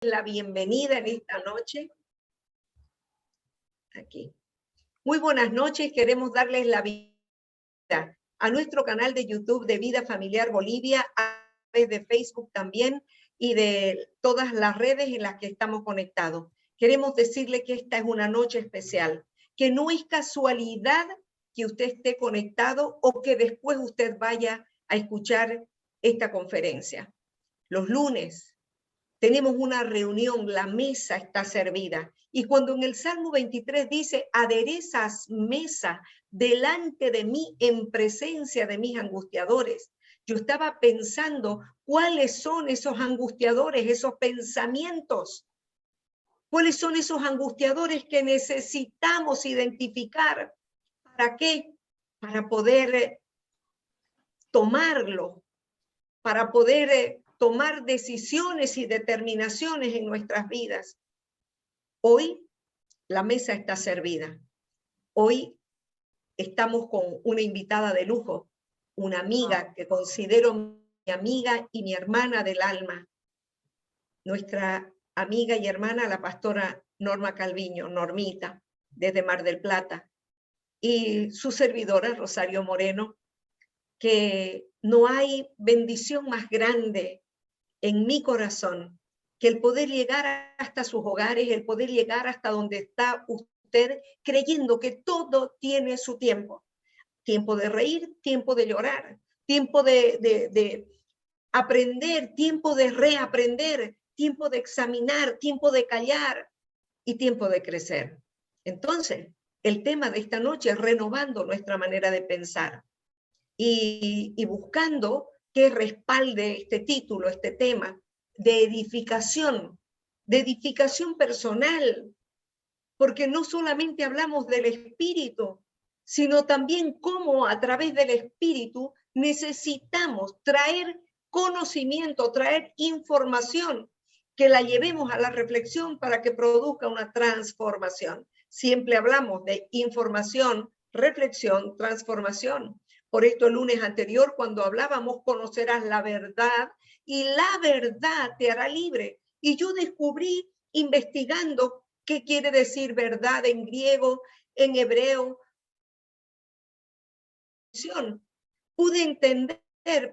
La bienvenida en esta noche. Aquí. Muy buenas noches, queremos darles la bienvenida a nuestro canal de YouTube de Vida Familiar Bolivia, a través de Facebook también y de todas las redes en las que estamos conectados. Queremos decirle que esta es una noche especial, que no es casualidad que usted esté conectado o que después usted vaya a escuchar esta conferencia. Los lunes tenemos una reunión, la mesa está servida. Y cuando en el Salmo 23 dice, aderezas mesa delante de mí en presencia de mis angustiadores, yo estaba pensando cuáles son esos angustiadores, esos pensamientos, cuáles son esos angustiadores que necesitamos identificar. ¿Para qué? Para poder tomarlo, para poder tomar decisiones y determinaciones en nuestras vidas. Hoy la mesa está servida. Hoy estamos con una invitada de lujo, una amiga que considero mi amiga y mi hermana del alma. Nuestra amiga y hermana, la pastora Norma Calviño, Normita, desde Mar del Plata. Y su servidora, Rosario Moreno, que no hay bendición más grande en mi corazón que el poder llegar hasta sus hogares, el poder llegar hasta donde está usted, creyendo que todo tiene su tiempo. Tiempo de reír, tiempo de llorar, tiempo de aprender, tiempo de reaprender, tiempo de examinar, tiempo de callar y tiempo de crecer. Entonces, el tema de esta noche es renovando nuestra manera de pensar y buscando que respalde este título, este tema, de edificación personal, porque no solamente hablamos del espíritu, sino también cómo a través del espíritu necesitamos traer conocimiento, traer información, que la llevemos a la reflexión para que produzca una transformación. Siempre hablamos de información, reflexión, transformación. Por esto el lunes anterior, cuando hablábamos, conocerás la verdad y la verdad te hará libre. Y yo descubrí, investigando qué quiere decir verdad en griego, en hebreo, pude entender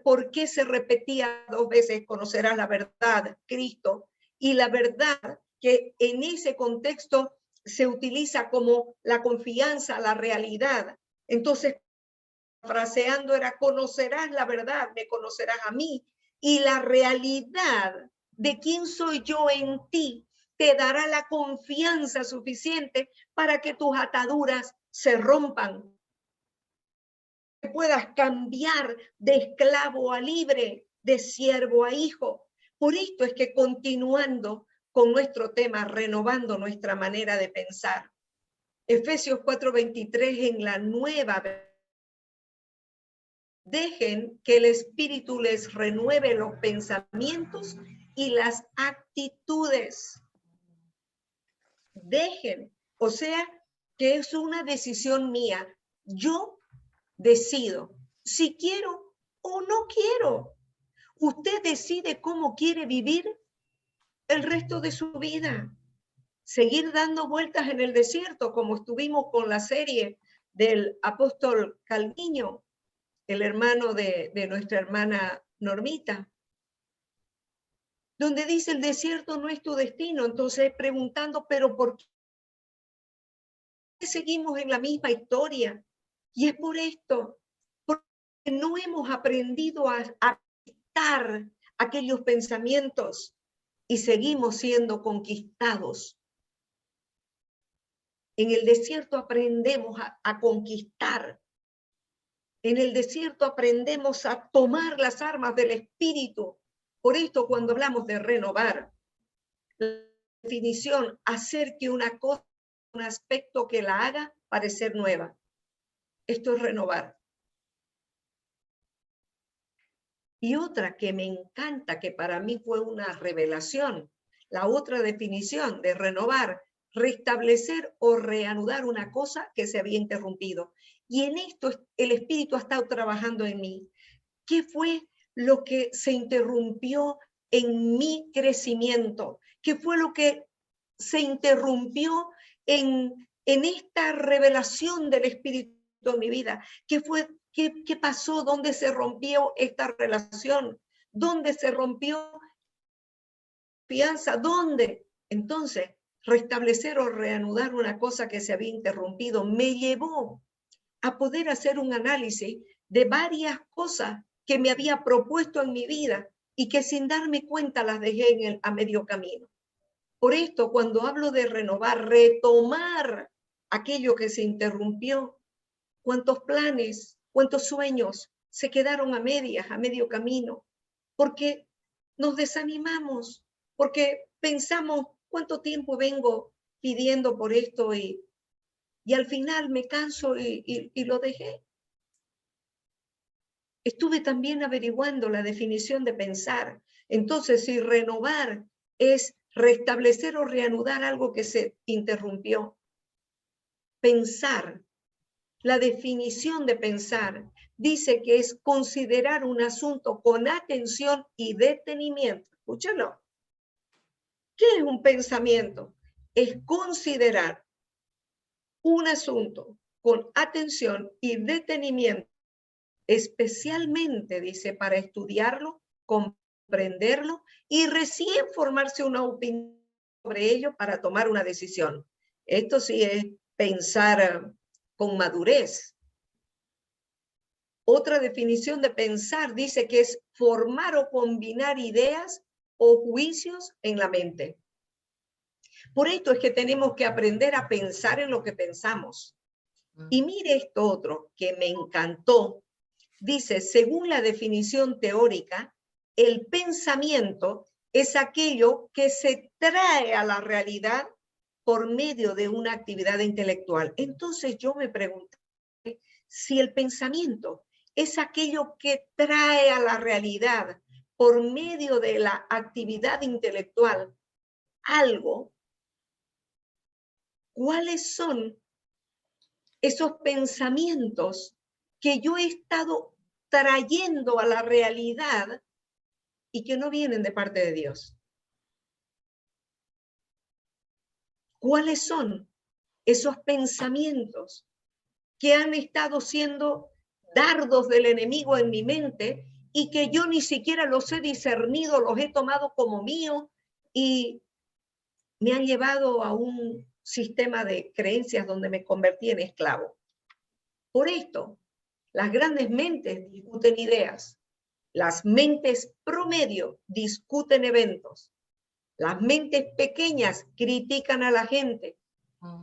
por qué se repetía 2 veces, conocerás la verdad, Cristo, y la verdad que en ese contexto se utiliza como la confianza, la realidad. Entonces, fraseando era, conocerás la verdad, me conocerás a mí, y la realidad de quién soy yo en ti te dará la confianza suficiente para que tus ataduras se rompan, que puedas cambiar de esclavo a libre, de siervo a hijo. Por esto es que continuando con nuestro tema, renovando nuestra manera de pensar, Efesios 4:23 en la nueva versión, dejen que el Espíritu les renueve los pensamientos y las actitudes. Dejen, o sea, que es una decisión mía. Yo decido si quiero o no quiero. Usted decide cómo quiere vivir el resto de su vida. Seguir dando vueltas en el desierto, como estuvimos con la serie del apóstol Calviño, el hermano de nuestra hermana Normita, donde dice el desierto no es tu destino. Entonces preguntando, pero ¿por qué seguimos en la misma historia? Y es por esto, porque no hemos aprendido a quitar aquellos pensamientos y seguimos siendo conquistados. En el desierto aprendemos a conquistar. En el desierto aprendemos a tomar las armas del espíritu. Por esto, cuando hablamos de renovar, la definición, hacer que una cosa, un aspecto que la haga parecer nueva. Esto es renovar. Y otra que me encanta, que para mí fue una revelación, la otra definición de renovar, restablecer o reanudar una cosa que se había interrumpido. Y en esto el Espíritu ha estado trabajando en mí. ¿Qué fue lo que se interrumpió en mi crecimiento? ¿Qué fue lo que se interrumpió en esta revelación del Espíritu en mi vida? ¿Qué pasó? ¿Dónde se rompió esta relación? ¿Dónde se rompió confianza? ¿Dónde? Entonces, restablecer o reanudar una cosa que se había interrumpido me llevó a poder hacer un análisis de varias cosas que me había propuesto en mi vida y que sin darme cuenta las dejé a medio camino. Por esto, cuando hablo de renovar, retomar aquello que se interrumpió, cuántos planes, cuántos sueños se quedaron a medias, a medio camino, porque nos desanimamos, porque pensamos cuánto tiempo vengo pidiendo por esto y al final me canso y lo dejé. Estuve también averiguando la definición de pensar. Entonces, si renovar es restablecer o reanudar algo que se interrumpió, pensar, la definición de pensar dice que es considerar un asunto con atención y detenimiento. Escúchalo. ¿Qué es un pensamiento? Es considerar un asunto con atención y detenimiento, especialmente, dice, para estudiarlo, comprenderlo y recién formarse una opinión sobre ello para tomar una decisión. Esto sí es pensar con madurez. Otra definición de pensar dice que es formar o combinar ideas o juicios en la mente. Por esto es que tenemos que aprender a pensar en lo que pensamos. Y mire esto otro que me encantó. Dice, según la definición teórica, el pensamiento es aquello que se trae a la realidad por medio de una actividad intelectual. Entonces yo me pregunté si el pensamiento es aquello que trae a la realidad por medio de la actividad intelectual algo, ¿cuáles son esos pensamientos que yo he estado trayendo a la realidad y que no vienen de parte de Dios? ¿Cuáles son esos pensamientos que han estado siendo dardos del enemigo en mi mente y que yo ni siquiera los he discernido, los he tomado como míos y me han llevado a un sistema de creencias donde me convertí en esclavo? Por esto, las grandes mentes discuten ideas, las mentes promedio discuten eventos, las mentes pequeñas critican a la gente,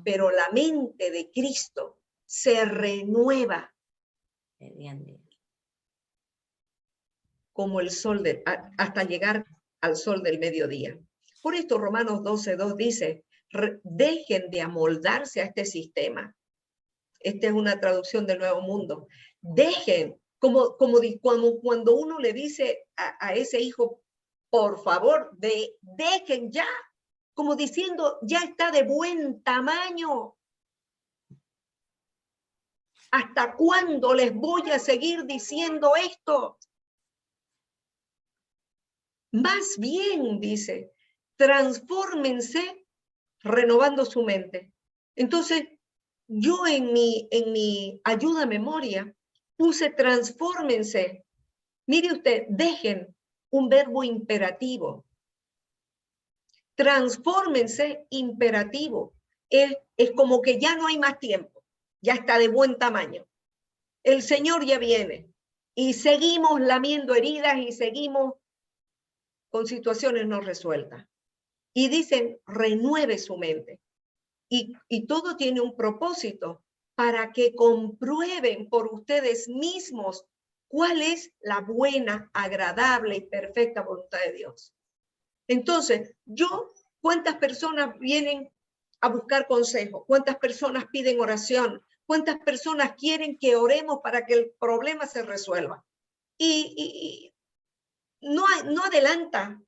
pero la mente de Cristo se renueva como el sol hasta llegar al sol del mediodía. Por esto Romanos 12:2 dice, dejen de amoldarse a este sistema. Esta es una traducción del Nuevo Mundo. Dejen, como cuando uno le dice a ese hijo, por favor, dejen ya, como diciendo, ya está de buen tamaño. ¿Hasta cuándo les voy a seguir diciendo esto? Más bien, dice, transfórmense renovando su mente. Entonces, yo en mi ayuda a memoria puse transfórmense. Mire usted, dejen un verbo imperativo. Transfórmense imperativo. Es como que ya no hay más tiempo. Ya está de buen tamaño. El Señor ya viene. Y seguimos lamiendo heridas y seguimos con situaciones no resueltas. Y dicen, renueve su mente. Y todo tiene un propósito para que comprueben por ustedes mismos cuál es la buena, agradable y perfecta voluntad de Dios. Entonces, ¿cuántas personas vienen a buscar consejo? ¿Cuántas personas piden oración? ¿Cuántas personas quieren que oremos para que el problema se resuelva? Y no adelanta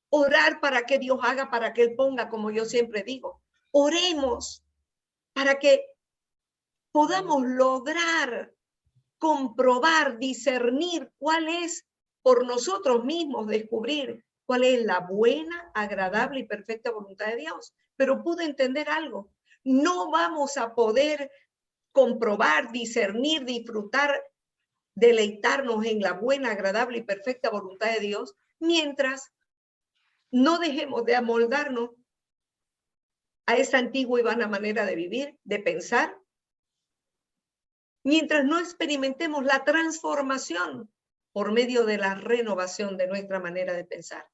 orar para que Dios haga, para que Él ponga, como yo siempre digo. Oremos para que podamos lograr comprobar, discernir cuál es por nosotros mismos, descubrir cuál es la buena, agradable y perfecta voluntad de Dios. Pero pude entender algo. No vamos a poder comprobar, discernir, disfrutar, deleitarnos en la buena, agradable y perfecta voluntad de Dios mientras no dejemos de amoldarnos a esa antigua y vana manera de vivir, de pensar, mientras no experimentemos la transformación por medio de la renovación de nuestra manera de pensar.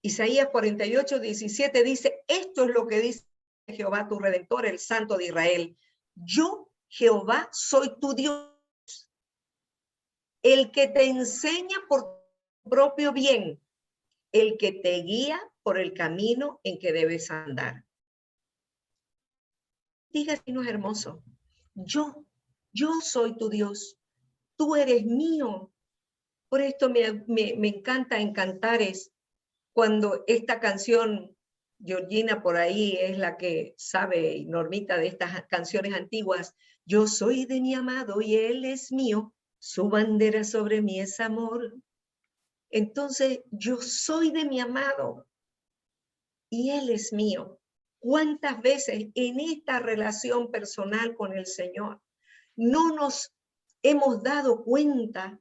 Isaías 48:17 dice, esto es lo que dice Jehová tu Redentor, el Santo de Israel. Yo, Jehová, soy tu Dios, el que te enseña por tu propio bien, el que te guía por el camino en que debes andar. Diga si no es hermoso. Yo soy tu Dios, tú eres mío. Por esto me encanta en Cantares, cuando esta canción, Georgina por ahí es la que sabe, Normita, de estas canciones antiguas, yo soy de mi amado y él es mío, su bandera sobre mí es amor. Entonces, yo soy de mi amado y él es mío. ¿Cuántas veces en esta relación personal con el Señor no nos hemos dado cuenta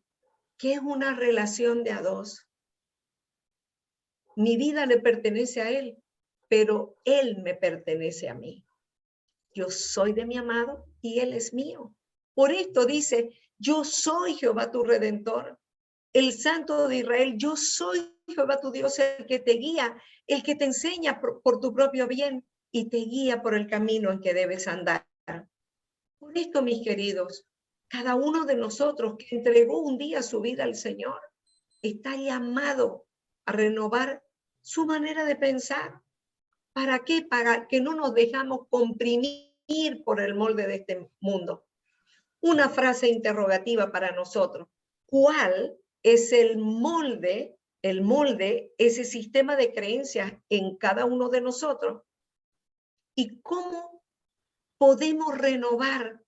que es una relación de a dos? Mi vida le pertenece a Él, pero Él me pertenece a mí. Yo soy de mi amado y Él es mío. Por esto dice, yo soy Jehová tu Redentor, el Santo de Israel, yo soy Jehová tu Dios, el que te guía, el que te enseña por tu propio bien y te guía por el camino en que debes andar. Por esto, mis queridos, cada uno de nosotros que entregó un día su vida al Señor está llamado a renovar su manera de pensar. ¿Para qué? Para que no nos dejamos comprimir por el molde de este mundo. Una frase interrogativa para nosotros. ¿Cuál es el molde, ese sistema de creencias en cada uno de nosotros? ¿Y cómo podemos renovar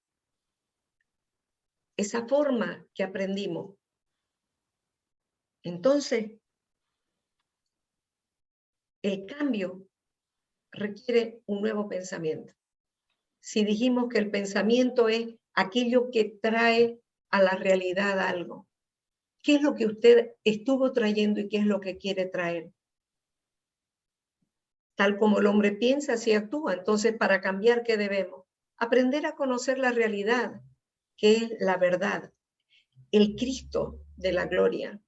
esa forma que aprendimos? Entonces, el cambio requiere un nuevo pensamiento. Si dijimos que el pensamiento es aquello que trae a la realidad algo, ¿qué es lo que usted estuvo trayendo y qué es lo que quiere traer? Tal como el hombre piensa, así actúa. Entonces, para cambiar, ¿qué debemos? Aprender a conocer la realidad, que es la verdad, el Cristo de la gloria,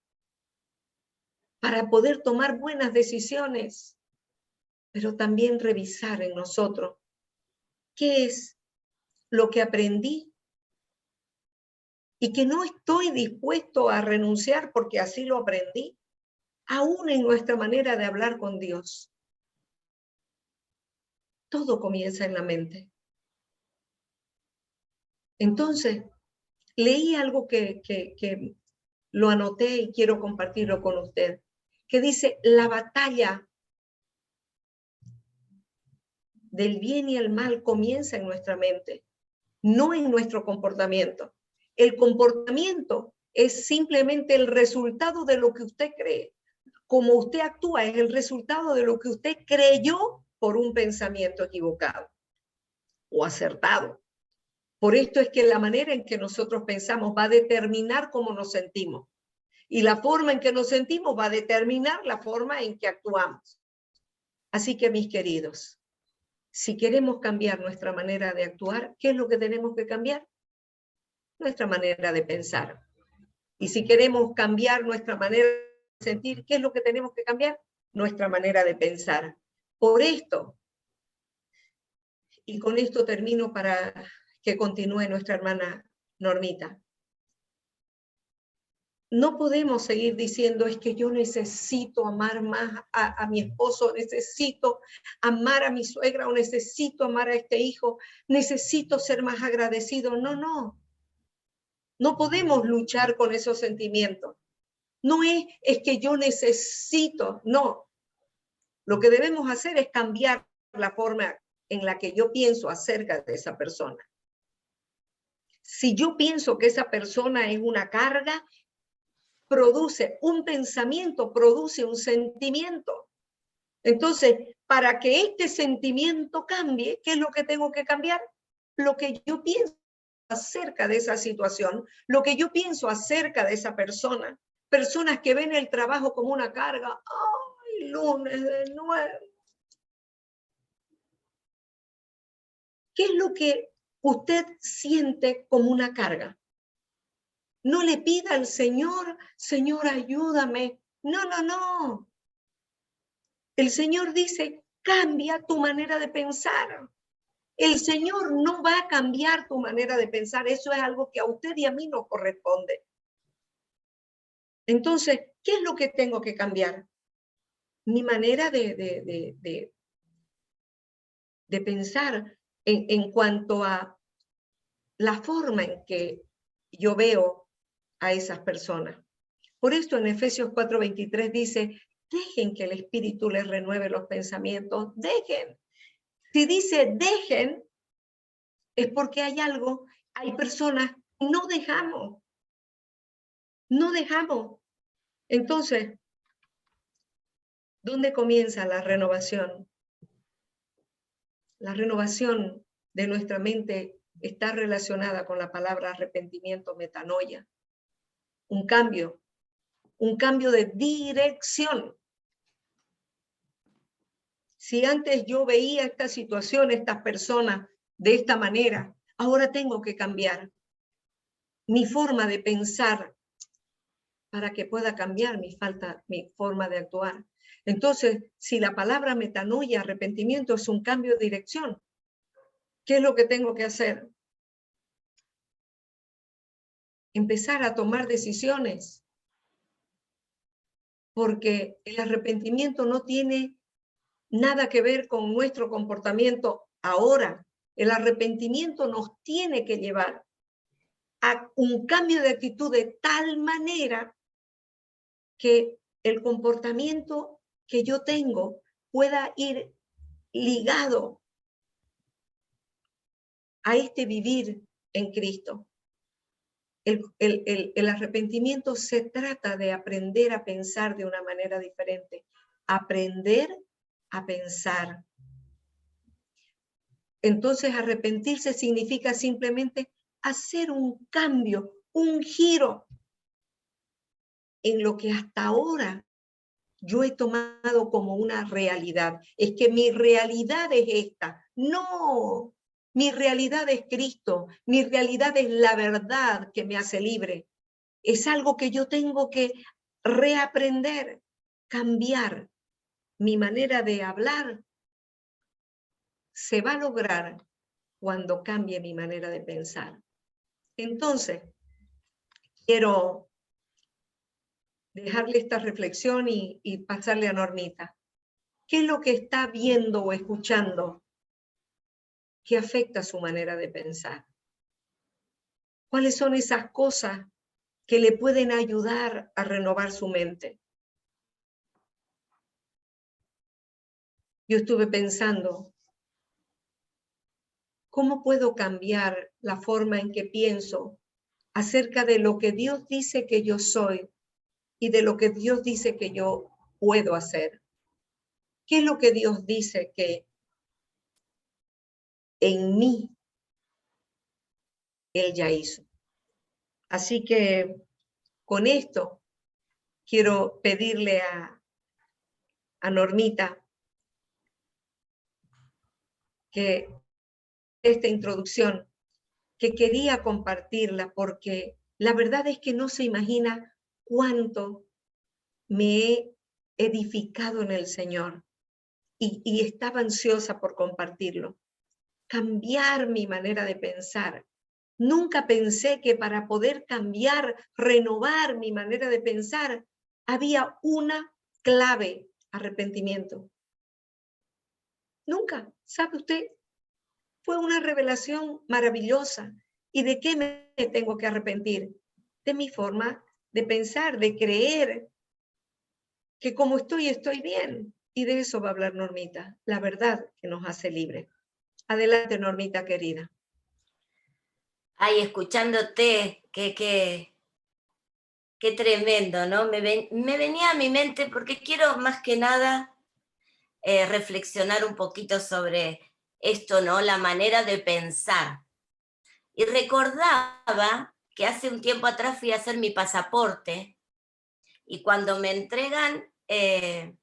para poder tomar buenas decisiones, pero también revisar en nosotros qué es lo que aprendí y que no estoy dispuesto a renunciar porque así lo aprendí, aún en nuestra manera de hablar con Dios. Todo comienza en la mente. Entonces, leí algo que lo anoté y quiero compartirlo con usted, que dice, la batalla del bien y el mal comienza en nuestra mente, no en nuestro comportamiento. El comportamiento es simplemente el resultado de lo que usted cree. Como usted actúa es el resultado de lo que usted creyó por un pensamiento equivocado o acertado. Por esto es que la manera en que nosotros pensamos va a determinar cómo nos sentimos. Y la forma en que nos sentimos va a determinar la forma en que actuamos. Así que, mis queridos, si queremos cambiar nuestra manera de actuar, ¿qué es lo que tenemos que cambiar? Nuestra manera de pensar. Y si queremos cambiar nuestra manera de sentir, ¿qué es lo que tenemos que cambiar? Nuestra manera de pensar. Por esto, y con esto termino para que continúe nuestra hermana Normita. No podemos seguir diciendo, es que yo necesito amar más a mi esposo, necesito amar a mi suegra, o necesito amar a este hijo, necesito ser más agradecido. No. No podemos luchar con esos sentimientos. No es que yo necesito, no. Lo que debemos hacer es cambiar la forma en la que yo pienso acerca de esa persona. Si yo pienso que esa persona es una carga, produce un pensamiento, produce un sentimiento. Entonces, para que este sentimiento cambie, ¿qué es lo que tengo que cambiar? Lo que yo pienso acerca de esa situación, lo que yo pienso acerca de esa persona. Personas que ven el trabajo como una carga. ¡Ay, lunes de nuevo! ¿Qué es lo que usted siente como una carga? No le pida al Señor, Señor, ayúdame. No, no, no. El Señor dice, cambia tu manera de pensar. El Señor no va a cambiar tu manera de pensar. Eso es algo que a usted y a mí nos corresponde. Entonces, ¿qué es lo que tengo que cambiar? Mi manera de pensar en cuanto a la forma en que yo veo a esas personas. Por esto en Efesios 4:23 dice, dejen que el Espíritu les renueve los pensamientos, dejen. Si dice dejen, es porque hay algo, hay personas, no dejamos. Entonces, ¿dónde comienza la renovación? La renovación de nuestra mente está relacionada con la palabra arrepentimiento, metanoia. Un cambio de dirección. Si antes yo veía esta situación, estas personas de esta manera, ahora tengo que cambiar mi forma de pensar para que pueda cambiar mi forma de actuar. Entonces, si la palabra metanoia, arrepentimiento, es un cambio de dirección, ¿qué es lo que tengo que hacer? Empezar a tomar decisiones, porque el arrepentimiento no tiene nada que ver con nuestro comportamiento ahora. El arrepentimiento nos tiene que llevar a un cambio de actitud de tal manera que el comportamiento que yo tengo pueda ir ligado a este vivir en Cristo. El arrepentimiento se trata de aprender a pensar de una manera diferente, aprender a pensar. Entonces, arrepentirse significa simplemente hacer un cambio, un giro en lo que hasta ahora yo he tomado como una realidad. Es que mi realidad es esta. No, mi realidad es Cristo. Mi realidad es la verdad que me hace libre. Es algo que yo tengo que reaprender, cambiar. Mi manera de hablar se va a lograr cuando cambie mi manera de pensar. Entonces, quiero dejarle esta reflexión y pasarle a Normita. ¿Qué es lo que está viendo o escuchando que afecta su manera de pensar? ¿Cuáles son esas cosas que le pueden ayudar a renovar su mente? Yo estuve pensando, ¿cómo puedo cambiar la forma en que pienso acerca de lo que Dios dice que yo soy y de lo que Dios dice que yo puedo hacer? ¿Qué es lo que Dios dice que en mí Él ya hizo? Así que con esto quiero pedirle a Normita que esta introducción, que quería compartirla porque la verdad es que no se imagina cuánto me he edificado en el Señor y estaba ansiosa por compartirlo. Cambiar mi manera de pensar. Nunca pensé que para poder cambiar, renovar mi manera de pensar, había una clave: arrepentimiento. Nunca, ¿sabe usted? Fue una revelación maravillosa. ¿Y de qué me tengo que arrepentir? De mi forma de pensar, de creer que como estoy bien. Y de eso va a hablar Normita, la verdad que nos hace libre. Adelante, Normita querida. Ay, escuchándote, Qué tremendo, ¿no? Me venía a mi mente porque quiero más que nada reflexionar un poquito sobre esto, ¿no? La manera de pensar. Y recordaba que hace un tiempo atrás fui a hacer mi pasaporte y cuando me entregan el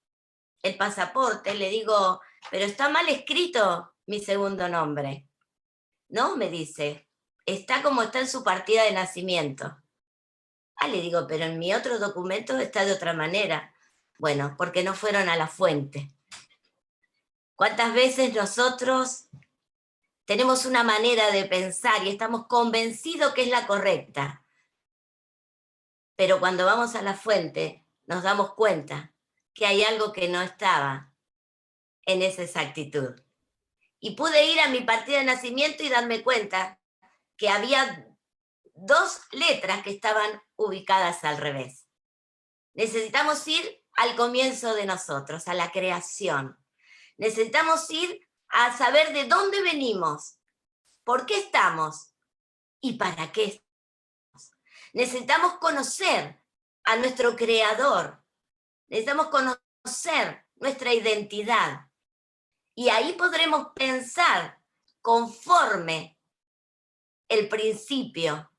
pasaporte le digo, pero está mal escrito mi segundo nombre. No, me dice, está como está en su partida de nacimiento. Ah, le digo, pero en mi otro documento está de otra manera. Bueno, porque no fueron a la fuente. ¿Cuántas veces nosotros tenemos una manera de pensar y estamos convencidos que es la correcta? Pero cuando vamos a la fuente nos damos cuenta que hay algo que no estaba en esa exactitud. Y pude ir a mi partida de nacimiento y darme cuenta que había 2 letras que estaban ubicadas al revés. Necesitamos ir al comienzo de nosotros, a la creación. Necesitamos ir a saber de dónde venimos, por qué estamos y para qué estamos. Necesitamos conocer a nuestro Creador. Necesitamos conocer nuestra identidad. Y ahí podremos pensar conforme el principio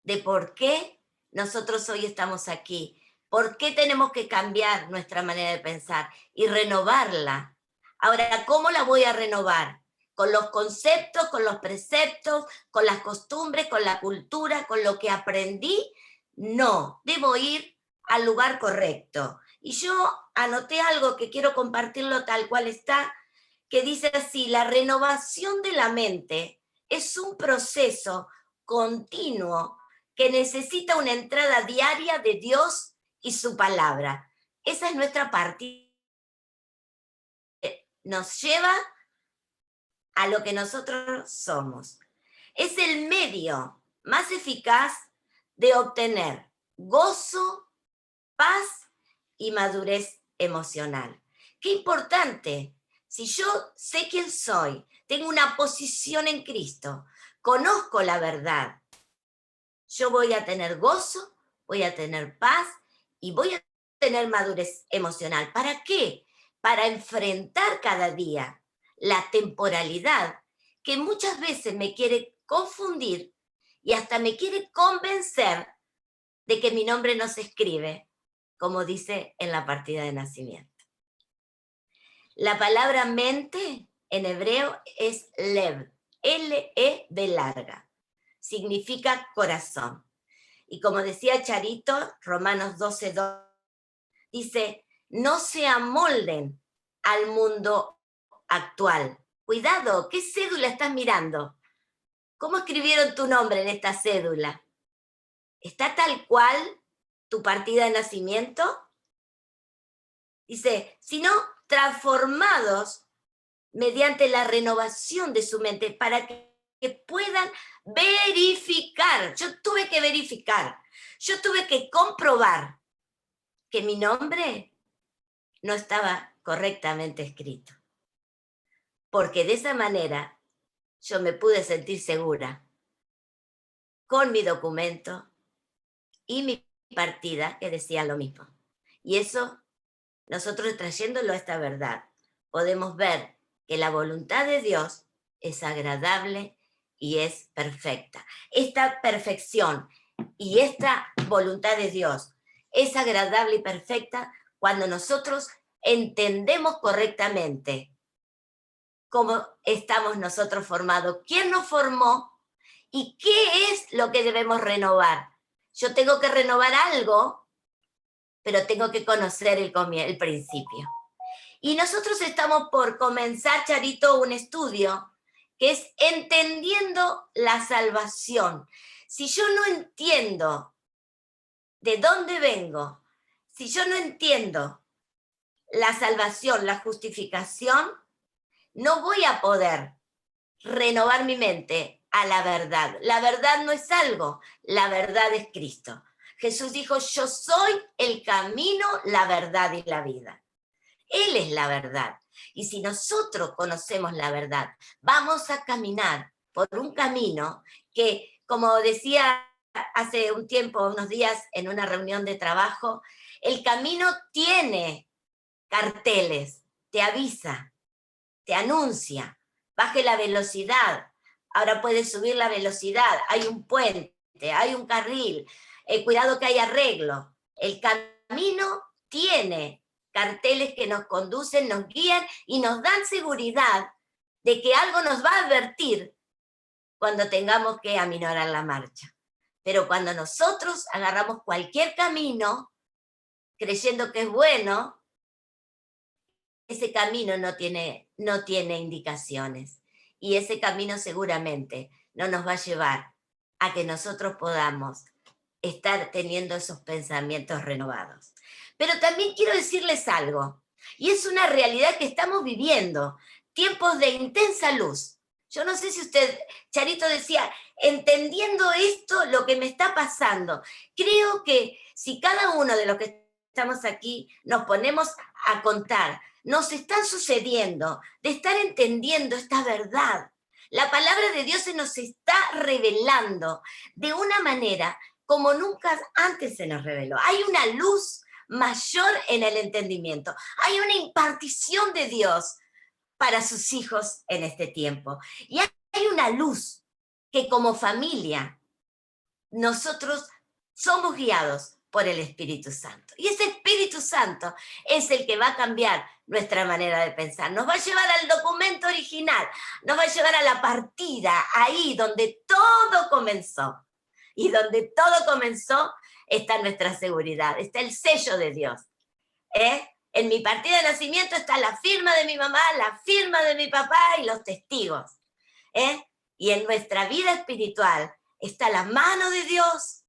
de por qué nosotros hoy estamos aquí, por qué tenemos que cambiar nuestra manera de pensar y renovarla. Ahora, ¿cómo la voy a renovar? ¿Con los conceptos, con los preceptos, con las costumbres, con la cultura, con lo que aprendí? No, debo ir al lugar correcto. Y yo anoté algo que quiero compartirlo tal cual está, que dice así: la renovación de la mente es un proceso continuo que necesita una entrada diaria de Dios y su palabra. Esa es nuestra partida. Nos lleva a lo que nosotros somos. Es el medio más eficaz de obtener gozo, paz y madurez emocional. Qué importante. Si yo sé quién soy, tengo una posición en Cristo, conozco la verdad, yo voy a tener gozo, voy a tener paz y voy a tener madurez emocional. ¿Para qué? Para enfrentar cada día la temporalidad que muchas veces me quiere confundir y hasta me quiere convencer de que mi nombre no se escribe, como dice en la partida de nacimiento. La palabra mente en hebreo es lev, L-E-V larga. Significa corazón. Y como decía Charito, Romanos 12:2, dice, no se amolden al mundo actual. Cuidado, ¿qué cédula estás mirando? ¿Cómo escribieron tu nombre en esta cédula? ¿Está tal cual tu partida de nacimiento? Dice, sino transformados mediante la renovación de su mente para que puedan verificar. Yo tuve que verificar, yo tuve que comprobar que mi nombre no estaba correctamente escrito. Porque de esa manera yo me pude sentir segura con mi documento y mi partida que decían lo mismo. Y eso, nosotros trayéndolo a esta verdad, podemos ver que la voluntad de Dios es agradable y es perfecta. Esta perfección y esta voluntad de Dios es agradable y perfecta cuando nosotros entendemos correctamente cómo estamos nosotros formados, quién nos formó y qué es lo que debemos renovar. Yo tengo que renovar algo, pero tengo que conocer el principio. Y nosotros estamos por comenzar, Charito, un estudio que es entendiendo la salvación. Si yo no entiendo de dónde vengo, si yo no entiendo la salvación, la justificación, no voy a poder renovar mi mente a la verdad. La verdad no es algo, la verdad es Cristo. Jesús dijo, yo soy el camino, la verdad y la vida. Él es la verdad. Y si nosotros conocemos la verdad, vamos a caminar por un camino que, como decía hace un tiempo, unos días, en una reunión de trabajo, el camino tiene carteles, te avisa, te anuncia, baje la velocidad, ahora puedes subir la velocidad, hay un puente, hay un carril, cuidado que hay arreglo. El camino tiene carteles que nos conducen, nos guían y nos dan seguridad de que algo nos va a advertir cuando tengamos que aminorar la marcha. Pero cuando nosotros agarramos cualquier camino, creyendo que es bueno, ese camino no tiene indicaciones. Y ese camino seguramente no nos va a llevar a que nosotros podamos estar teniendo esos pensamientos renovados. Pero también quiero decirles algo, y es una realidad que estamos viviendo, tiempos de intensa luz. Yo no sé si usted, Charito decía, entendiendo esto, lo que me está pasando, creo que si cada uno de los que estamos aquí nos ponemos a contar, nos están sucediendo, de estar entendiendo esta verdad. La palabra de Dios se nos está revelando de una manera como nunca antes se nos reveló. Hay una luz mayor en el entendimiento. Hay una impartición de Dios para sus hijos en este tiempo. Y hay una luz que como familia nosotros somos guiados por el Espíritu Santo. Y ese Espíritu Santo es el que va a cambiar nuestra manera de pensar. Nos va a llevar al documento original, nos va a llevar a la partida, ahí donde todo comenzó. Y donde todo comenzó está nuestra seguridad, está el sello de Dios. En mi partida de nacimiento está la firma de mi mamá, la firma de mi papá y los testigos. Y en nuestra vida espiritual está la mano de Dios,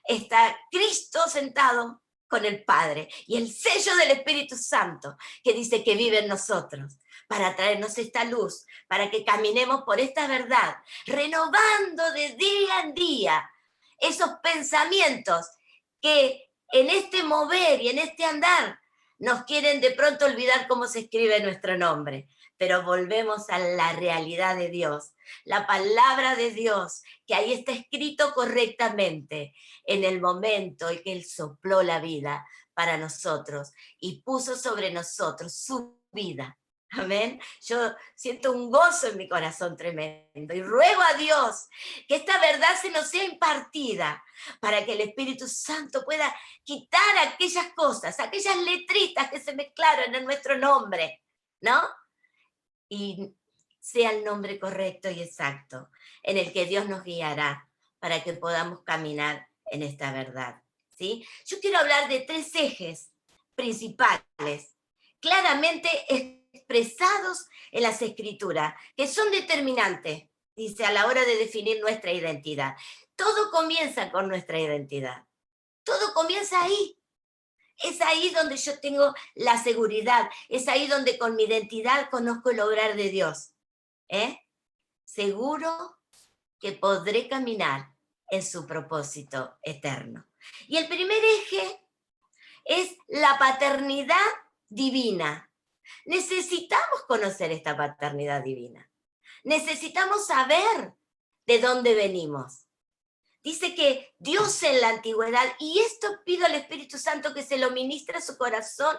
está Cristo sentado con el Padre y el sello del Espíritu Santo que dice que vive en nosotros para traernos esta luz, para que caminemos por esta verdad, renovando de día en día esos pensamientos que en este mover y en este andar nos quieren de pronto olvidar cómo se escribe nuestro nombre, pero volvemos a la realidad de Dios, la palabra de Dios, que ahí está escrito correctamente en el momento en que Él sopló la vida para nosotros y puso sobre nosotros su vida. Amén. Yo siento un gozo en mi corazón tremendo y ruego a Dios que esta verdad se nos sea impartida para que el Espíritu Santo pueda quitar aquellas cosas, aquellas letritas que se mezclaron en nuestro nombre, ¿no? Y sea el nombre correcto y exacto en el que Dios nos guiará para que podamos caminar en esta verdad, ¿sí? Yo quiero hablar de 3 ejes principales, claramente expresados en las Escrituras, que son determinantes, dice, a la hora de definir nuestra identidad. Todo comienza con nuestra identidad. Todo comienza ahí. Es ahí donde yo tengo la seguridad. Es ahí donde con mi identidad conozco el obrar de Dios. Seguro que podré caminar en su propósito eterno. Y el primer eje es la paternidad divina. Necesitamos conocer esta paternidad divina. Necesitamos saber de dónde venimos. Dice que Dios en la antigüedad, y esto pido al Espíritu Santo que se lo ministre a su corazón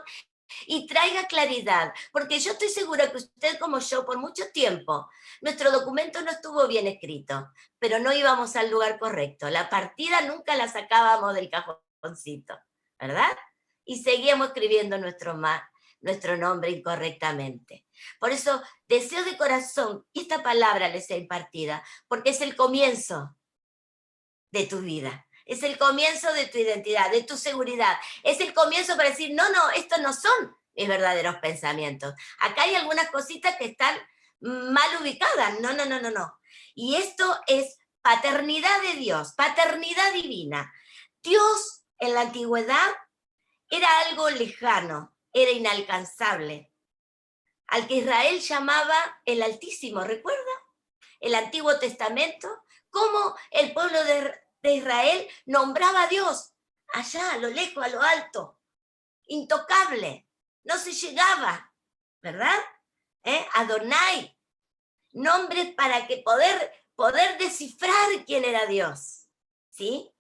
y traiga claridad, porque yo estoy segura que usted como yo, por mucho tiempo, nuestro documento no estuvo bien escrito, pero no íbamos al lugar correcto. La partida nunca la sacábamos del cajoncito, ¿verdad? Y seguíamos escribiendo nuestro nombre incorrectamente. Por eso deseo de corazón que esta palabra les sea impartida, porque es el comienzo de tu vida, es el comienzo de tu identidad, de tu seguridad, es el comienzo para decir, no, estos no son mis verdaderos pensamientos. Acá hay algunas cositas que están mal ubicadas, no. Y esto es paternidad de Dios, paternidad divina. Dios en la antigüedad era algo lejano, era inalcanzable, al que Israel llamaba el Altísimo, ¿recuerda? El Antiguo Testamento, cómo el pueblo de Israel nombraba a Dios, allá, a lo lejos, a lo alto, intocable, no se llegaba, ¿verdad? Adonai, nombres para que poder descifrar quién era Dios. ¿sí?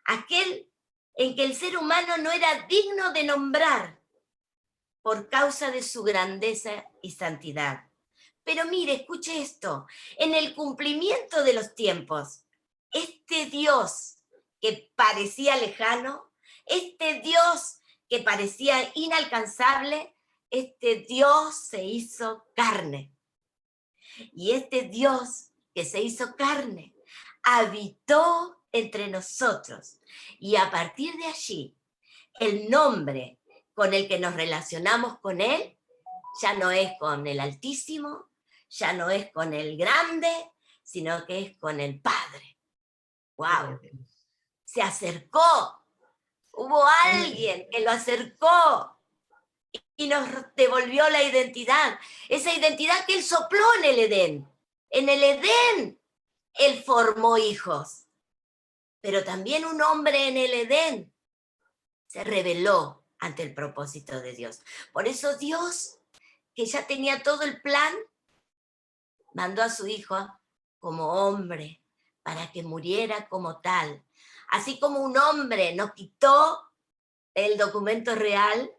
Aquel en que el ser humano no era digno de nombrar por causa de su grandeza y santidad. Pero mire, escuche esto, en el cumplimiento de los tiempos, este Dios que parecía lejano, este Dios que parecía inalcanzable, este Dios se hizo carne. Y este Dios que se hizo carne habitó entre nosotros. Y a partir de allí, el nombre con el que nos relacionamos con Él ya no es con el Altísimo, ya no es con el Grande, sino que es con el Padre. ¡Wow! Se acercó. Hubo alguien que lo acercó y nos devolvió la identidad. Esa identidad que Él sopló en el Edén. En el Edén Él formó hijos. Pero también un hombre en el Edén se rebeló ante el propósito de Dios. Por eso Dios, que ya tenía todo el plan, mandó a su hijo como hombre para que muriera como tal. Así como un hombre nos quitó el documento real,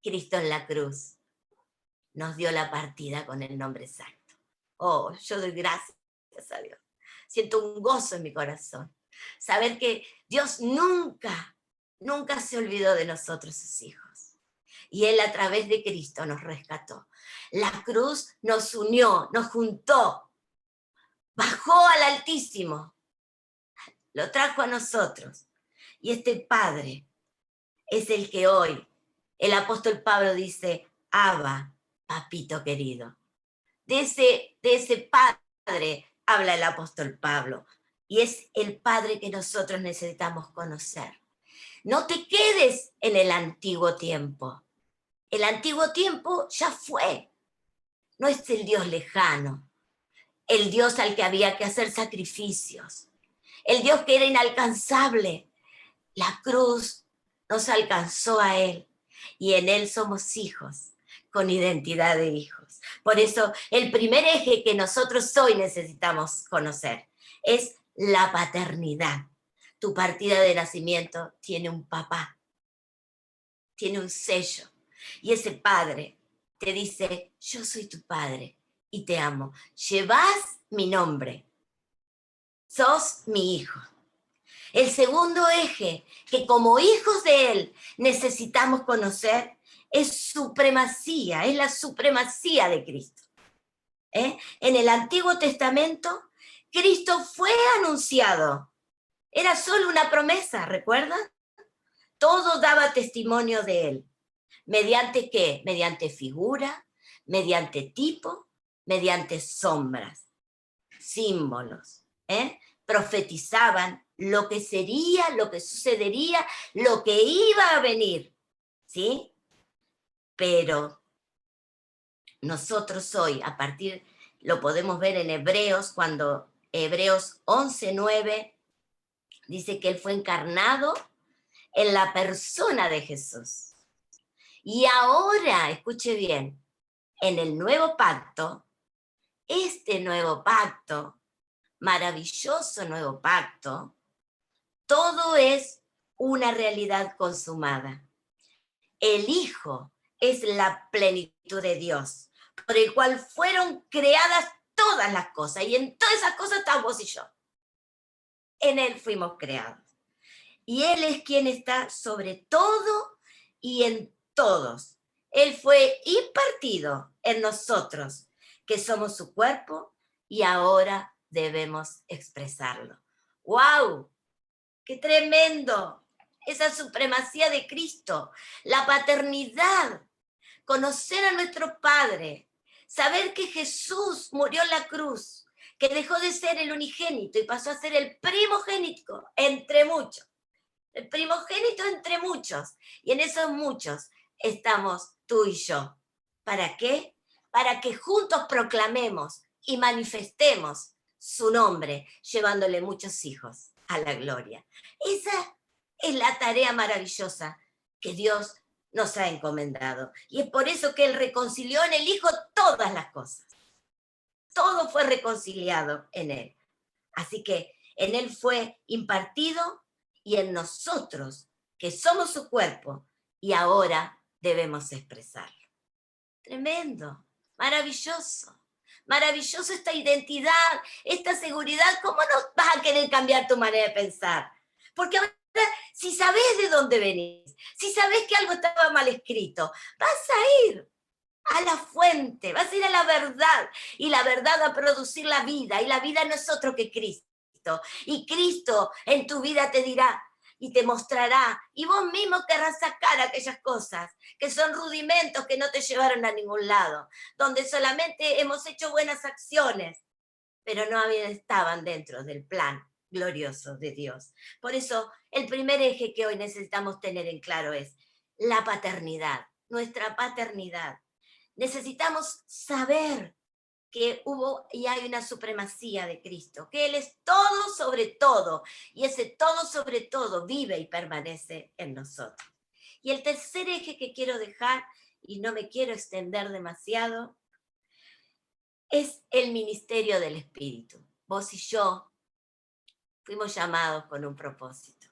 Cristo en la cruz nos dio la partida con el nombre exacto. Oh, yo doy gracias a Dios. Siento un gozo en mi corazón. Saber que Dios nunca se olvidó de nosotros, sus hijos. Y Él a través de Cristo nos rescató. La cruz nos unió, nos juntó. Bajó al Altísimo. Lo trajo a nosotros. Y este Padre es el que hoy el apóstol Pablo dice, Abba, papito querido. De ese Padre habla el apóstol Pablo. Y es el Padre que nosotros necesitamos conocer. No te quedes en el antiguo tiempo. El antiguo tiempo ya fue. No es el Dios lejano. El Dios al que había que hacer sacrificios. El Dios que era inalcanzable. La cruz nos alcanzó a Él. Y en Él somos hijos, con identidad de hijos. Por eso, el primer eje que nosotros hoy necesitamos conocer es la paternidad. Tu partida de nacimiento tiene un papá, tiene un sello. Y ese padre te dice, yo soy tu padre y te amo. Llevas mi nombre. Sos mi hijo. El segundo eje que como hijos de Él necesitamos conocer es supremacía, es la supremacía de Cristo. En el Antiguo Testamento, Cristo fue anunciado. Era solo una promesa, ¿recuerdan? Todo daba testimonio de Él. ¿Mediante qué? Mediante figura, mediante tipo, mediante sombras, símbolos. Profetizaban lo que sería, lo que sucedería, lo que iba a venir, ¿sí? Pero nosotros hoy, a partir, lo podemos ver en Hebreos, cuando Hebreos 11:9 dice que Él fue encarnado en la persona de Jesús. Y ahora, escuche bien, en el nuevo pacto, este nuevo pacto, maravilloso nuevo pacto, todo es una realidad consumada. El Hijo es la plenitud de Dios, por el cual fueron creadas todas las cosas, y en todas esas cosas están vos y yo. En Él fuimos creados. Y Él es quien está sobre todo y en todos. Él fue impartido en nosotros, que somos su cuerpo, y ahora debemos expresarlo. ¡Wow! ¡Qué tremendo! Esa supremacía de Cristo, la paternidad, conocer a nuestro Padre, saber que Jesús murió en la cruz, que dejó de ser el unigénito y pasó a ser el primogénito entre muchos. El primogénito entre muchos. Y en esos muchos estamos tú y yo. ¿Para qué? Para que juntos proclamemos y manifestemos su nombre, llevándole muchos hijos a la gloria. Esa es la tarea maravillosa que Dios nos ha encomendado. Y es por eso que Él reconcilió en el Hijo todas las cosas. Todo fue reconciliado en Él. Así que en Él fue impartido y en nosotros, que somos su cuerpo, y ahora debemos expresarlo. Tremendo, maravilloso. Maravilloso esta identidad, esta seguridad. ¿Cómo no vas a querer cambiar tu manera de pensar? Porque ahora, si sabes de dónde venís, si sabes que algo estaba mal escrito, vas a ir a la fuente, vas a ir a la verdad, y la verdad va a producir la vida, y la vida no es otro que Cristo. Y Cristo en tu vida te dirá y te mostrará, y vos mismo querrás sacar aquellas cosas que son rudimentos que no te llevaron a ningún lado, donde solamente hemos hecho buenas acciones, pero no estaban dentro del plan glorioso de Dios. Por eso, el primer eje que hoy necesitamos tener en claro es la paternidad, nuestra paternidad. Necesitamos saber que hubo y hay una supremacía de Cristo, que Él es todo sobre todo, y ese todo sobre todo vive y permanece en nosotros. Y el tercer eje que quiero dejar, y no me quiero extender demasiado, es el ministerio del Espíritu. Vos y yo fuimos llamados con un propósito.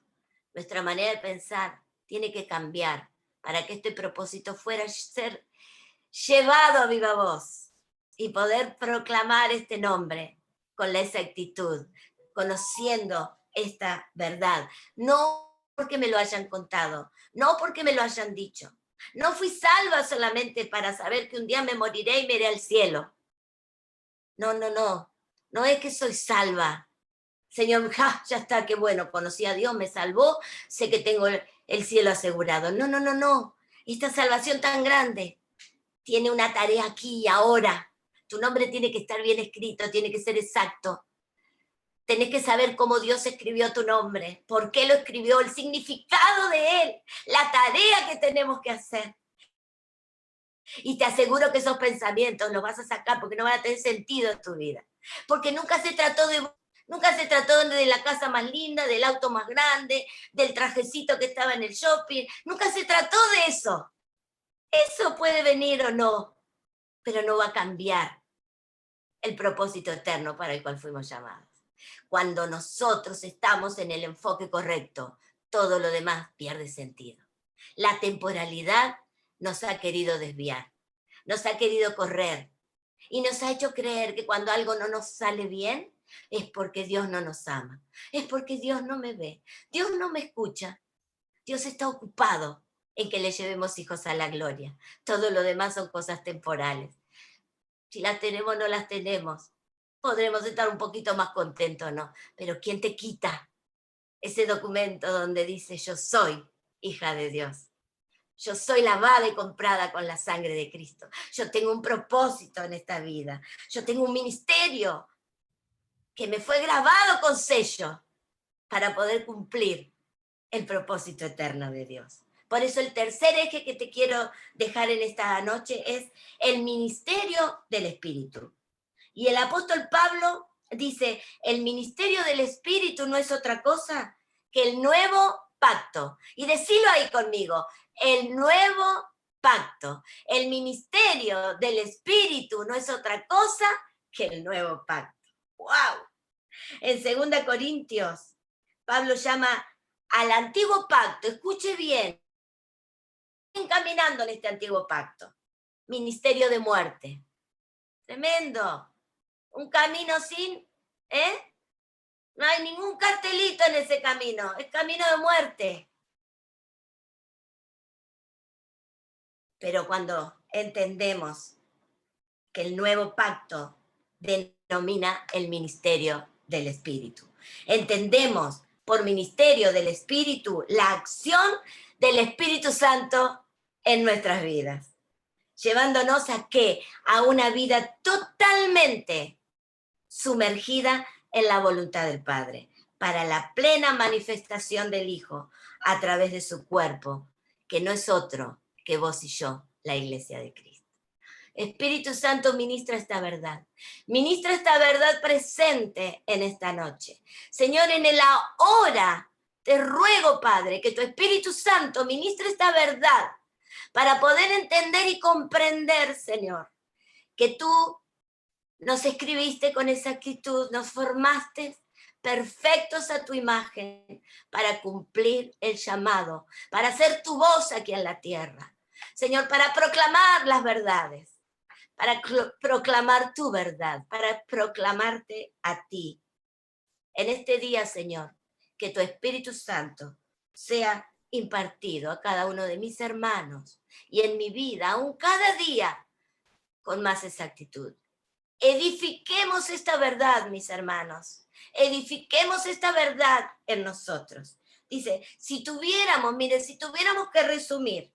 Nuestra manera de pensar tiene que cambiar para que este propósito fuera ser llevado a viva voz y poder proclamar este nombre con la exactitud, conociendo esta verdad. No porque me lo hayan contado, no porque me lo hayan dicho. No fui salva solamente para saber que un día me moriré y me iré al cielo. No, no, no. No es que soy salva. Señor, ya está, qué bueno, conocí a Dios, me salvó, sé que tengo el cielo asegurado. No, no, no, no. Esta salvación tan grande tiene una tarea aquí y ahora. Tu nombre tiene que estar bien escrito, tiene que ser exacto. Tenés que saber cómo Dios escribió tu nombre, por qué lo escribió, el significado de Él, la tarea que tenemos que hacer. Y te aseguro que esos pensamientos los vas a sacar porque no van a tener sentido en tu vida. Porque nunca se trató de la casa más linda, del auto más grande, del trajecito que estaba en el shopping. Nunca se trató de eso. Eso puede venir o no, pero no va a cambiar el propósito eterno para el cual fuimos llamados. Cuando nosotros estamos en el enfoque correcto, todo lo demás pierde sentido. La temporalidad nos ha querido desviar, nos ha querido correr y nos ha hecho creer que cuando algo no nos sale bien es porque Dios no nos ama, es porque Dios no me ve, Dios no me escucha, Dios está ocupado en que le llevemos hijos a la gloria. Todo lo demás son cosas temporales. Si las tenemos o no las tenemos, podremos estar un poquito más contentos, ¿no? Pero ¿quién te quita ese documento donde dice yo soy hija de Dios? Yo soy lavada y comprada con la sangre de Cristo. Yo tengo un propósito en esta vida. Yo tengo un ministerio que me fue grabado con sello para poder cumplir el propósito eterno de Dios. Por eso el tercer eje que te quiero dejar en esta noche es el ministerio del Espíritu. Y el apóstol Pablo dice, el ministerio del Espíritu no es otra cosa que el nuevo pacto. Y decilo ahí conmigo, el nuevo pacto. El ministerio del Espíritu no es otra cosa que el nuevo pacto. ¡Wow! En 2 Corintios, Pablo llama al antiguo pacto, escuche bien, caminando en este antiguo pacto, ministerio de muerte. Tremendo. Un camino sin, no hay ningún cartelito en ese camino, es camino de muerte. Pero cuando entendemos que el nuevo pacto denomina el ministerio del Espíritu, entendemos por ministerio del Espíritu la acción del Espíritu Santo en nuestras vidas, llevándonos a ¿qué? A una vida totalmente sumergida en la voluntad del Padre, para la plena manifestación del Hijo a través de su cuerpo, que no es otro que vos y yo, la Iglesia de Cristo. Espíritu Santo, ministra esta verdad presente en esta noche. Señor, en la hora te ruego, Padre, que tu Espíritu Santo ministre esta verdad para poder entender y comprender, Señor, que tú nos escribiste con exactitud, nos formaste perfectos a tu imagen, para cumplir el llamado, para ser tu voz aquí en la tierra. Señor, para proclamar las verdades, para proclamar tu verdad, para proclamarte a ti. En este día, Señor, que tu Espíritu Santo sea impartido a cada uno de mis hermanos y en mi vida, aún cada día, con más exactitud. Edifiquemos esta verdad, mis hermanos. Edifiquemos esta verdad en nosotros. Dice, si tuviéramos que resumir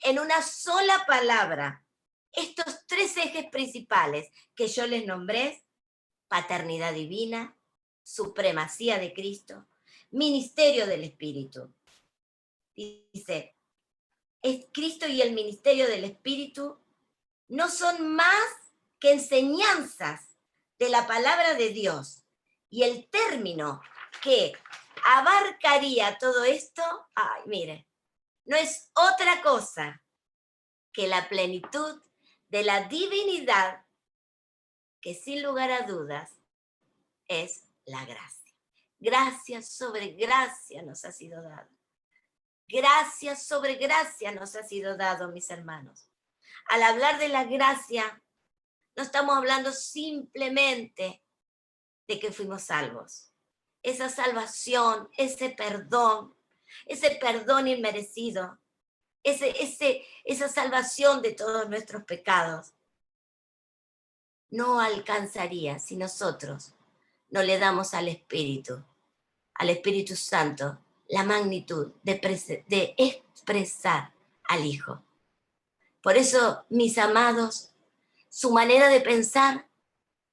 en una sola palabra estos tres ejes principales que yo les nombré: paternidad divina, supremacía de Cristo, ministerio del Espíritu. Dice, Cristo y el ministerio del Espíritu no son más que enseñanzas de la palabra de Dios. Y el término que abarcaría todo esto, ay, mire, no es otra cosa que la plenitud de la divinidad, que sin lugar a dudas es la gracia. Gracia sobre gracia nos ha sido dado. Gracia sobre gracia nos ha sido dado, mis hermanos. Al hablar de la gracia, no estamos hablando simplemente de que fuimos salvos. Esa salvación, ese perdón inmerecido, esa salvación de todos nuestros pecados, no alcanzaría si nosotros no le damos al Espíritu Santo, la magnitud de expresar al Hijo. Por eso, mis amados, su manera de pensar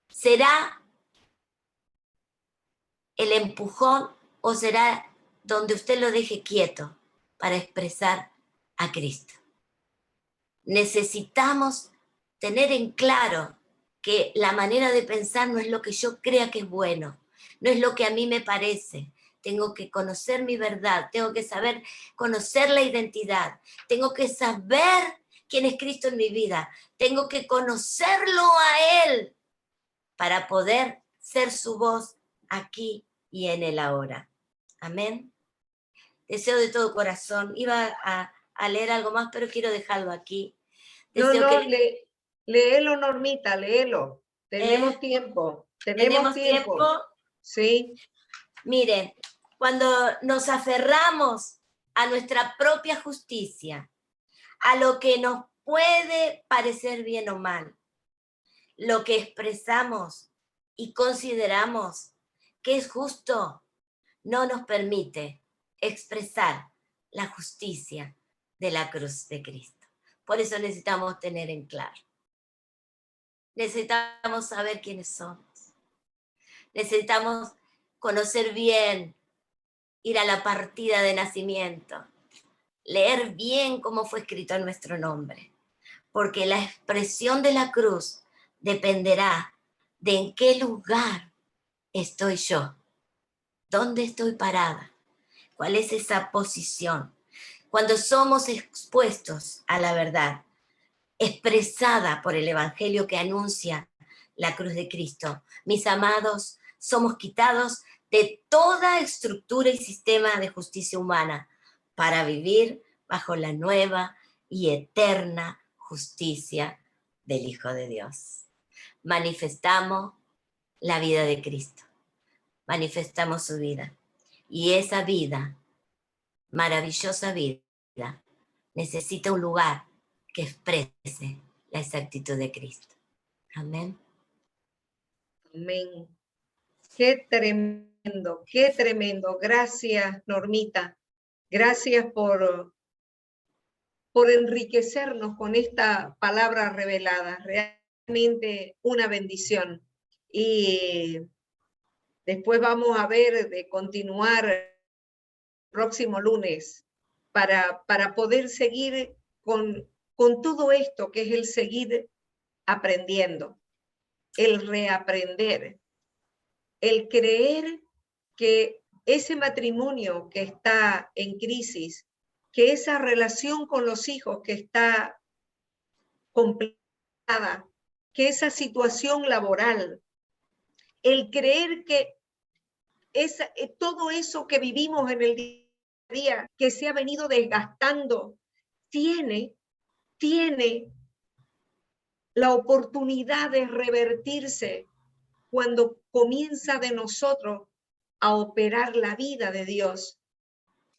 será el empujón o será donde usted lo deje quieto para expresar a Cristo. Necesitamos tener en claro que la manera de pensar no es lo que yo crea que es bueno, no es lo que a mí me parece. Tengo que conocer mi verdad, tengo que saber conocer la identidad, tengo que saber quién es Cristo en mi vida, tengo que conocerlo a Él para poder ser su voz aquí y en el ahora. Amén. Deseo de todo corazón. Iba a leer algo más, pero quiero dejarlo aquí. Deseo léelo, Normita, léelo. Tenemos tiempo. Tenemos tiempo. Sí. Miren, cuando nos aferramos a nuestra propia justicia, a lo que nos puede parecer bien o mal, lo que expresamos y consideramos que es justo, no nos permite expresar la justicia de la cruz de Cristo. Por eso necesitamos tener en claro. Necesitamos saber quiénes somos. Necesitamos conocer bien, ir a la partida de nacimiento, leer bien cómo fue escrito en nuestro nombre, porque la expresión de la cruz dependerá de en qué lugar estoy yo, dónde estoy parada, cuál es esa posición. Cuando somos expuestos a la verdad, expresada por el Evangelio que anuncia la cruz de Cristo, mis amados, somos quitados de toda estructura y sistema de justicia humana para vivir bajo la nueva y eterna justicia del Hijo de Dios. Manifestamos la vida de Cristo, manifestamos su vida, y esa vida, maravillosa vida, necesita un lugar que exprese la exactitud de Cristo. Amén. Amén. Qué tremendo, qué tremendo. Gracias, Normita. Gracias por enriquecernos con esta palabra revelada. Realmente una bendición. Y después vamos a ver de continuar el próximo lunes para poder seguir con todo esto que es el seguir aprendiendo, el reaprender, el creer que ese matrimonio que está en crisis, que esa relación con los hijos que está complicada, que esa situación laboral, el creer que todo eso que vivimos en el día a día, que se ha venido desgastando, tiene la oportunidad de revertirse cuando comienza de nosotros a operar la vida de Dios.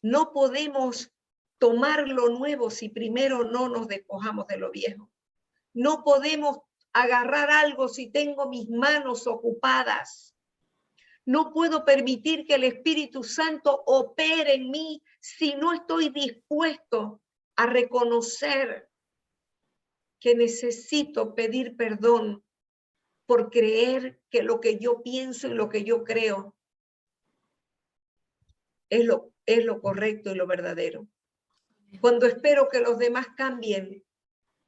No podemos tomar lo nuevo si primero no nos despojamos de lo viejo. No podemos agarrar algo si tengo mis manos ocupadas. No puedo permitir que el Espíritu Santo opere en mí si no estoy dispuesto a reconocer que necesito pedir perdón por creer que lo que yo pienso y lo que yo creo es lo correcto y lo verdadero. Cuando espero que los demás cambien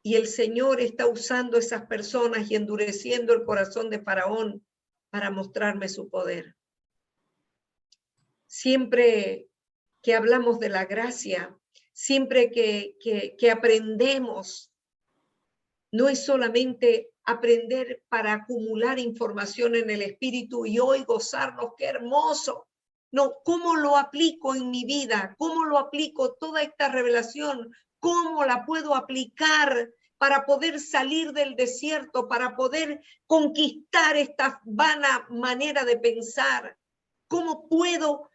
y el Señor está usando esas personas y endureciendo el corazón de Faraón para mostrarme su poder. Siempre que hablamos de la gracia, siempre que aprendemos, no es solamente aprender para acumular información en el espíritu y hoy gozarnos, qué hermoso. No, ¿cómo lo aplico en mi vida? ¿Cómo lo aplico toda esta revelación? ¿Cómo la puedo aplicar para poder salir del desierto, para poder conquistar esta vana manera de pensar? ¿Cómo puedo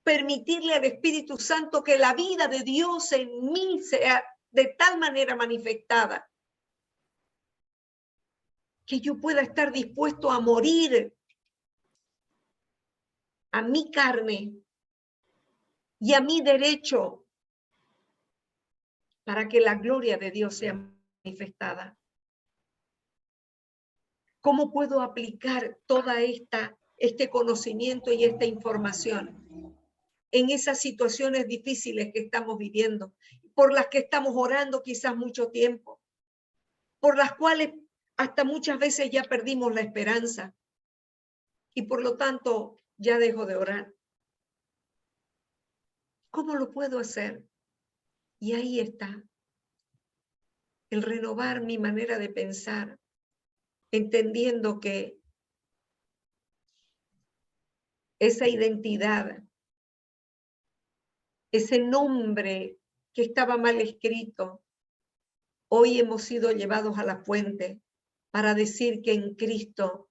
permitirle al Espíritu Santo que la vida de Dios en mí sea de tal manera manifestada que yo pueda estar dispuesto a morir a mi carne y a mi derecho para que la gloria de Dios sea manifestada? ¿Cómo puedo aplicar toda este conocimiento y esta información en esas situaciones difíciles que estamos viviendo, por las que estamos orando quizás mucho tiempo, por las cuales hasta muchas veces ya perdimos la esperanza y por lo tanto ya dejo de orar? ¿Cómo lo puedo hacer? Y ahí está el renovar mi manera de pensar, entendiendo que esa identidad, ese nombre que estaba mal escrito, hoy hemos sido llevados a la fuente para decir que en Cristo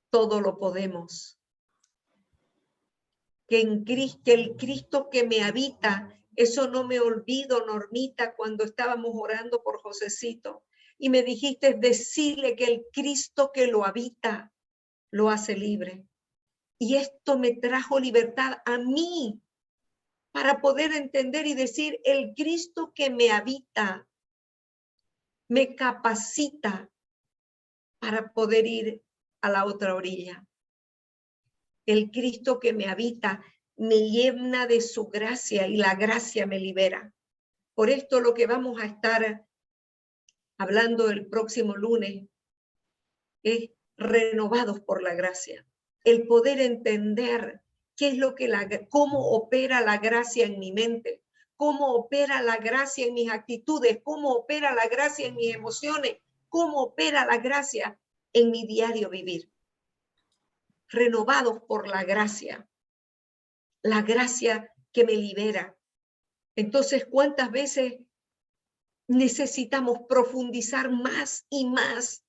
todo lo podemos. Que el Cristo que me habita, eso no me olvido, Normita, cuando estábamos orando por Josecito y me dijiste decirle que el Cristo que lo habita lo hace libre. Y esto me trajo libertad a mí para poder entender y decir, el Cristo que me habita me capacita para poder ir a la otra orilla. El Cristo que me habita me llena de su gracia y la gracia me libera. Por esto lo que vamos a estar hablando el próximo lunes es renovados por la gracia. El poder entender qué es lo que cómo opera la gracia en mi mente, cómo opera la gracia en mis actitudes, cómo opera la gracia en mis emociones, cómo opera la gracia en mi diario vivir. Renovados por la gracia que me libera. Entonces, ¿cuántas veces necesitamos profundizar más y más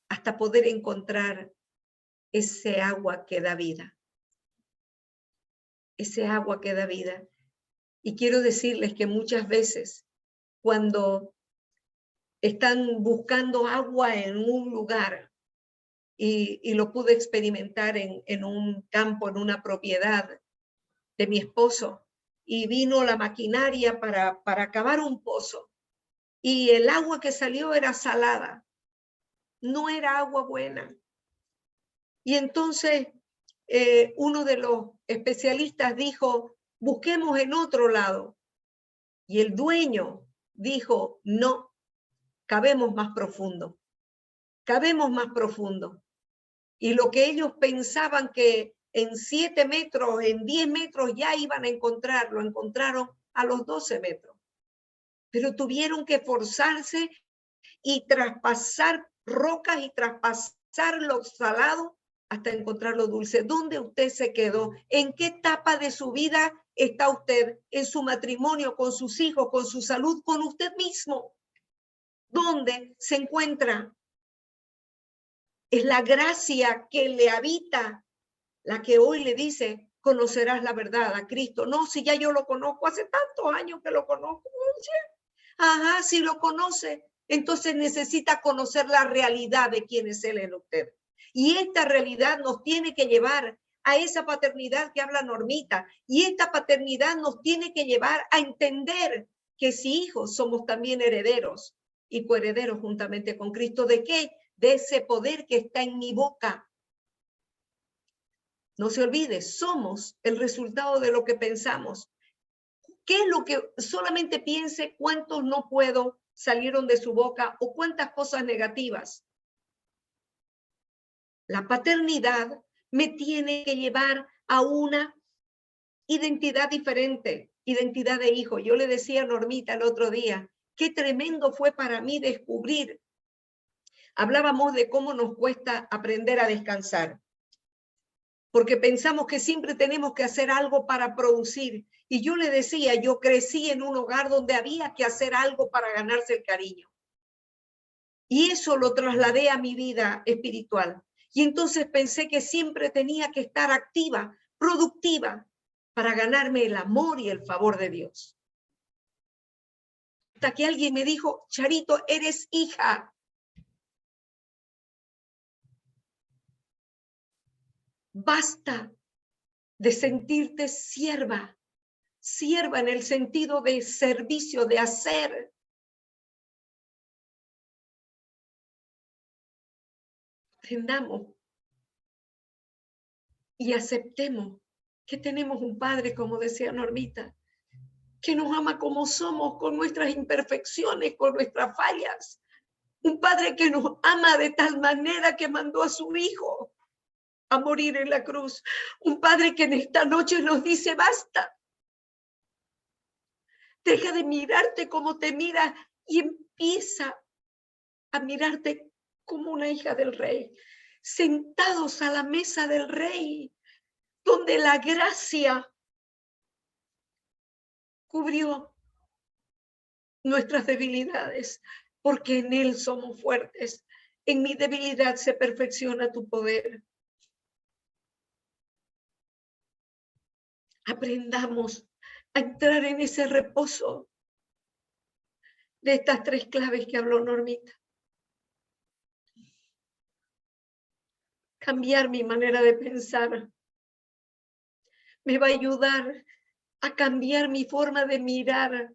hasta poder encontrar ese agua que da vida? Ese agua que da vida. Y quiero decirles que muchas veces cuando están buscando agua en un lugar, y lo pude experimentar en un campo, en una propiedad de mi esposo, y vino la maquinaria para cavar un pozo, y el agua que salió era salada, no era agua buena. Y entonces uno de los especialistas dijo, busquemos en otro lado. Y el dueño dijo, no, cabemos más profundo, cabemos más profundo. Y lo que ellos pensaban que en 7 metros, en 10 metros ya iban a encontrar, lo encontraron a los 12 metros. Pero tuvieron que forzarse y traspasar rocas y traspasar los salados hasta encontrar lo dulce. ¿Dónde usted se quedó? ¿En qué etapa de su vida está usted? ¿En su matrimonio, con sus hijos, con su salud, con usted mismo? ¿Dónde se encuentra? Es la gracia que le habita la que hoy le dice, conocerás la verdad a Cristo. No, si ya yo lo conozco, hace tantos años que lo conozco. Ajá, si lo conoce, entonces necesita conocer la realidad de quién es Él en usted. Y esta realidad nos tiene que llevar a esa paternidad que habla Normita. Y esta paternidad nos tiene que llevar a entender que si hijos somos también herederos y coherederos juntamente con Cristo. ¿De qué? De ese poder que está en mi boca. No se olvide, somos el resultado de lo que pensamos. ¿Qué es lo que solamente piense cuántos no puedo salieron de su boca o cuántas cosas negativas? La paternidad me tiene que llevar a una identidad diferente, identidad de hijo. Yo le decía a Normita el otro día, qué tremendo fue para mí descubrir. Hablábamos de cómo nos cuesta aprender a descansar, porque pensamos que siempre tenemos que hacer algo para producir. Y yo le decía, yo crecí en un hogar donde había que hacer algo para ganarse el cariño. Y eso lo trasladé a mi vida espiritual. Y entonces pensé que siempre tenía que estar activa, productiva, para ganarme el amor y el favor de Dios. Hasta que alguien me dijo, Charito, eres hija. Basta de sentirte sierva. Sierva en el sentido de servicio, de hacer. Aprendamos y aceptemos que tenemos un Padre, como decía Normita, que nos ama como somos, con nuestras imperfecciones, con nuestras fallas. Un Padre que nos ama de tal manera que mandó a su Hijo a morir en la cruz. Un Padre que en esta noche nos dice, basta. Deja de mirarte como te mira y empieza a mirarte como una hija del Rey. Sentados a la mesa del Rey, donde la gracia cubrió nuestras debilidades, porque en Él somos fuertes. En mi debilidad se perfecciona tu poder. Aprendamos a entrar en ese reposo de estas tres claves que habló Normita. Cambiar mi manera de pensar me va a ayudar a cambiar mi forma de mirar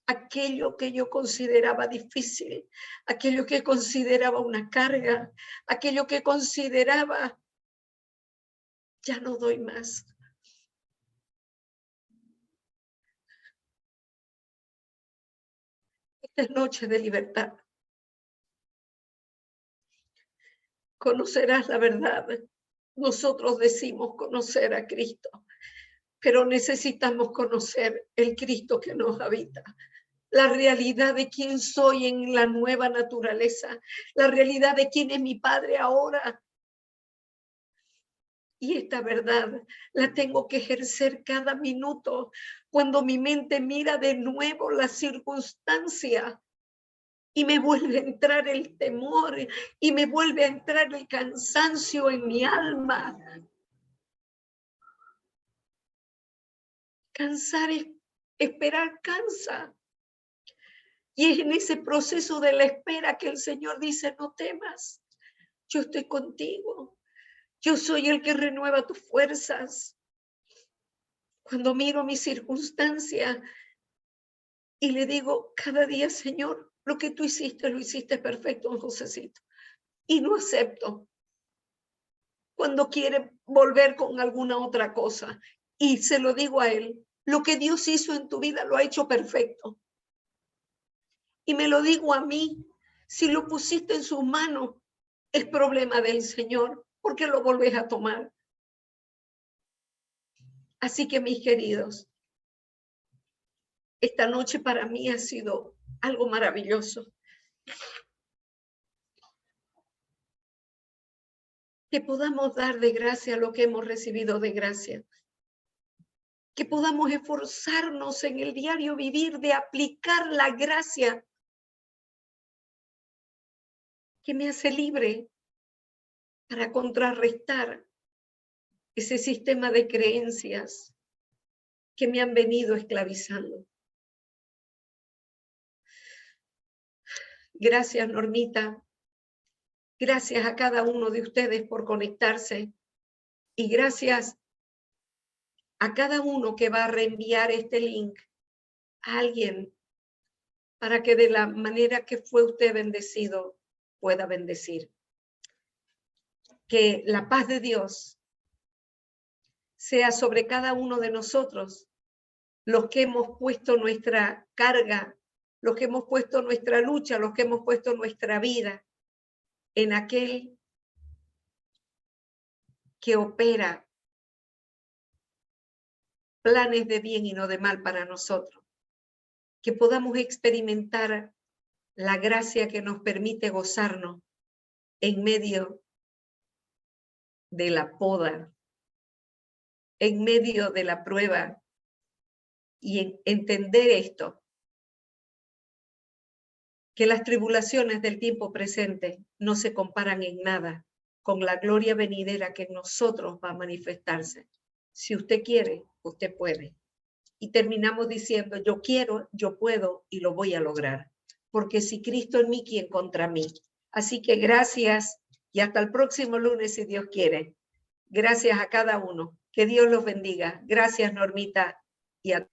aquello que yo consideraba difícil, aquello que consideraba una carga, aquello que consideraba ya no doy más. Esta es noche de libertad. Conocerás la verdad. Nosotros decimos conocer a Cristo, pero necesitamos conocer el Cristo que nos habita. La realidad de quién soy en la nueva naturaleza, la realidad de quién es mi Padre ahora. Y esta verdad la tengo que ejercer cada minuto cuando mi mente mira de nuevo la circunstancia y me vuelve a entrar el temor y me vuelve a entrar el cansancio en mi alma. Cansar es esperar, cansa. Y es en ese proceso de la espera que el Señor dice, no temas, yo estoy contigo. Yo soy el que renueva tus fuerzas. Cuando miro mi circunstancia y le digo cada día, Señor, lo que tú hiciste, lo hiciste perfecto, Josécito. Y no acepto cuando quiere volver con alguna otra cosa. Y se lo digo a él, lo que Dios hizo en tu vida lo ha hecho perfecto. Y me lo digo a mí, si lo pusiste en sus manos, es problema del Señor, porque lo volvés a tomar. Así que, mis queridos, esta noche para mí ha sido algo maravilloso. que podamos dar de gracia lo que hemos recibido de gracia, que podamos esforzarnos en el diario vivir de aplicar la gracia que me hace libre para contrarrestar ese sistema de creencias que me han venido esclavizando. Gracias, Normita. Gracias a cada uno de ustedes por conectarse y gracias a cada uno que va a reenviar este link a alguien para que de la manera que fue usted bendecido pueda bendecir. Que la paz de Dios sea sobre cada uno de nosotros, los que hemos puesto nuestra carga, los que hemos puesto nuestra lucha, los que hemos puesto nuestra vida en aquel que opera planes de bien y no de mal para nosotros. Que podamos experimentar la gracia que nos permite gozarnos en medio de la poda, en medio de la prueba, y entender esto, que las tribulaciones del tiempo presente no se comparan en nada con la gloria venidera que en nosotros va a manifestarse. Si usted quiere, usted puede. Y terminamos diciendo, yo quiero, yo puedo y lo voy a lograr. Porque si Cristo en mí, ¿quién contra mí? Así que gracias y hasta el próximo lunes, si Dios quiere. Gracias a cada uno. Que Dios los bendiga. Gracias, Normita. Y a